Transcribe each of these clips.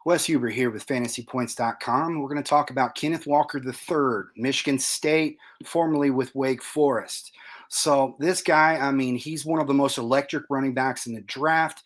Wes Huber here with fantasypoints.com. We're going to talk about Kenneth Walker III, Michigan State, formerly with Wake Forest. So this guy, I mean, he's one of the most electric running backs in the draft.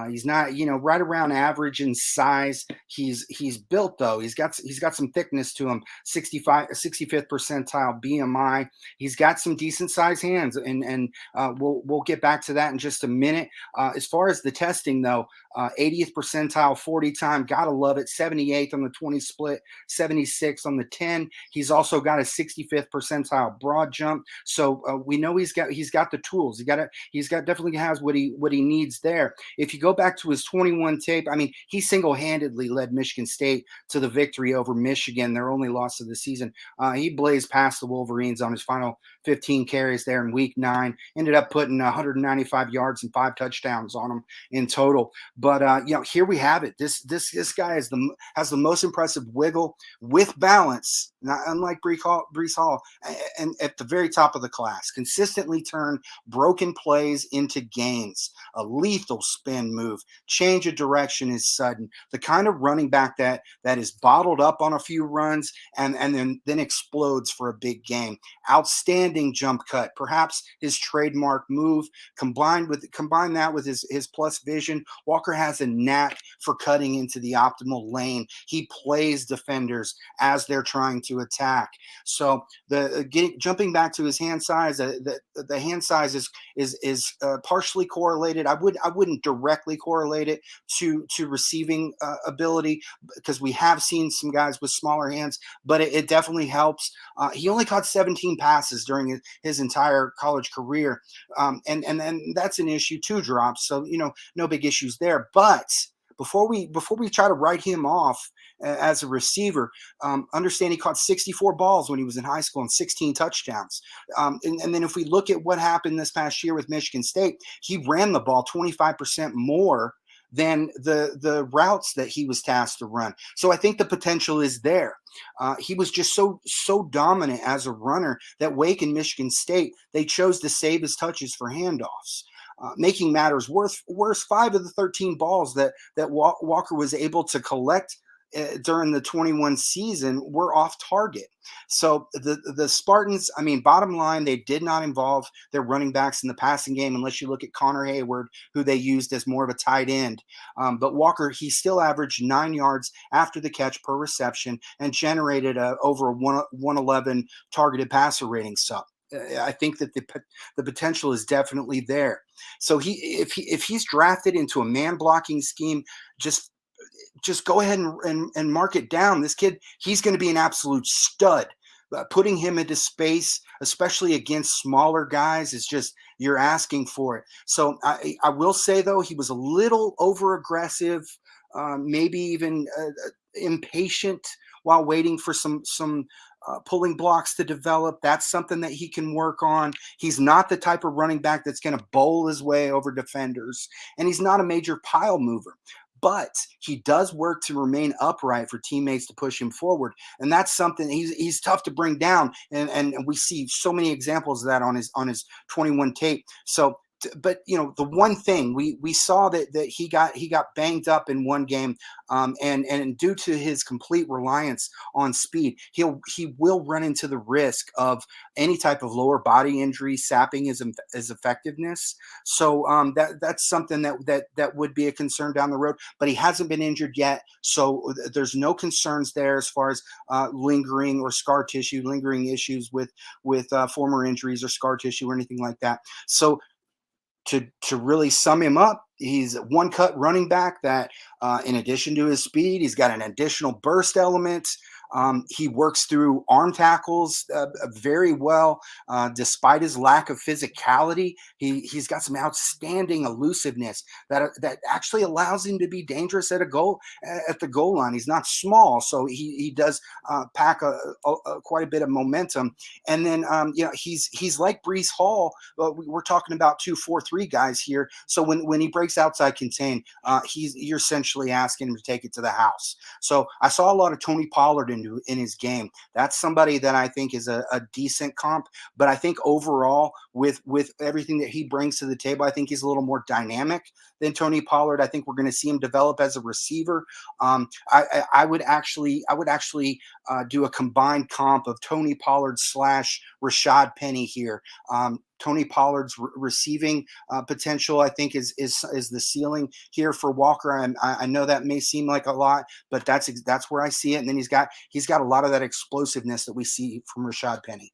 He's not, right around average in size. He's built though. He's got some thickness to him. 65th percentile BMI. He's got some decent sized hands, and we'll get back to that in just a minute. As far as the testing though, 80th percentile 40 time, gotta love it. 78th on the 20 split, 76th on the 10. He's also got a 65th percentile broad jump, so we know he's got the tools. He's got definitely has what he needs there. If you go back to his 21 tape, I mean, he single-handedly led Michigan State to the victory over Michigan, their only loss of the season. He blazed past the Wolverines on his final 15 carries there in week 9. Ended up putting 195 yards and 5 touchdowns on them in total. But here we have it. This guy has the most impressive wiggle with balance, not unlike Brees Hall, and at the very top of the class. Consistently turn broken plays into gains. A lethal spin move. Change of direction is sudden. The kind of running back that is bottled up on a few runs and then explodes for a big game. Outstanding jump cut. Perhaps his trademark move. Combine that with his plus vision. Walker has a knack for cutting into the optimal lane. He plays defenders as they're trying to attack. So jumping back to his hand size, the hand size is partially correlated. I wouldn't directly correlate it to receiving ability, because we have seen some guys with smaller hands, but it definitely helps. He only caught 17 passes during his entire college career, and that's an issue. 2 drops, so no big issues there. But before we try to write him off as a receiver, understand he caught 64 balls when he was in high school and 16 touchdowns. And then if we look at what happened this past year with Michigan State, he ran the ball 25% more than the routes that he was tasked to run. So I think the potential is there. He was just so dominant as a runner that Wake and Michigan State, they chose to save his touches for handoffs. Making matters worse, 5 of the 13 balls that Walker was able to collect during the 21 season were off target. So the Spartans, I mean, bottom line, they did not involve their running backs in the passing game, unless you look at Connor Hayward, who they used as more of a tight end. But Walker, he still averaged 9 yards after the catch per reception and generated over a 111 targeted passer rating. So I think that the potential is definitely there. So if he's drafted into a man blocking scheme, just go ahead and mark it down. This kid, he's going to be an absolute stud. Putting him into space, especially against smaller guys, is just, you're asking for it. So I will say, though, he was a little over aggressive, maybe even impatient while waiting for some pulling blocks to develop. That's something that he can work on. He's not the type of running back that's going to bowl his way over defenders, and he's not a major pile mover. But he does work to remain upright for teammates to push him forward, and that's something he's tough to bring down. And we see so many examples of that on his 21 tape. So. But the one thing we saw that he got banged up in one game, and due to his complete reliance on speed, he will run into the risk of any type of lower body injury sapping his effectiveness. So that's something that would be a concern down the road. But he hasn't been injured yet, so there's no concerns there as far as lingering or scar tissue, lingering issues with former injuries or scar tissue or anything like that. So. To really sum him up, he's a one-cut running back that, in addition to his speed, he's got an additional burst element. He works through arm tackles very well, despite his lack of physicality. He's got some outstanding elusiveness that actually allows him to be dangerous at the goal line. He's not small, so he does pack quite a bit of momentum. And then he's like Brees Hall. We're talking about 2-4-3 guys here. So when he breaks outside contain, you're essentially asking him to take it to the house. So I saw a lot of Tony Pollard in in his game. That's somebody that I think is a decent comp. But I think overall, with everything that he brings to the table, I think he's a little more dynamic than Tony Pollard. I think we're going to see him develop as a receiver. I would actually do a combined comp of Tony Pollard slash Rashad Penny here. Tony Pollard's receiving potential, I think, is the ceiling here for Walker. I know that may seem like a lot, but that's where I see it. And then he's got a lot of that explosiveness that we see from Rashad Penny.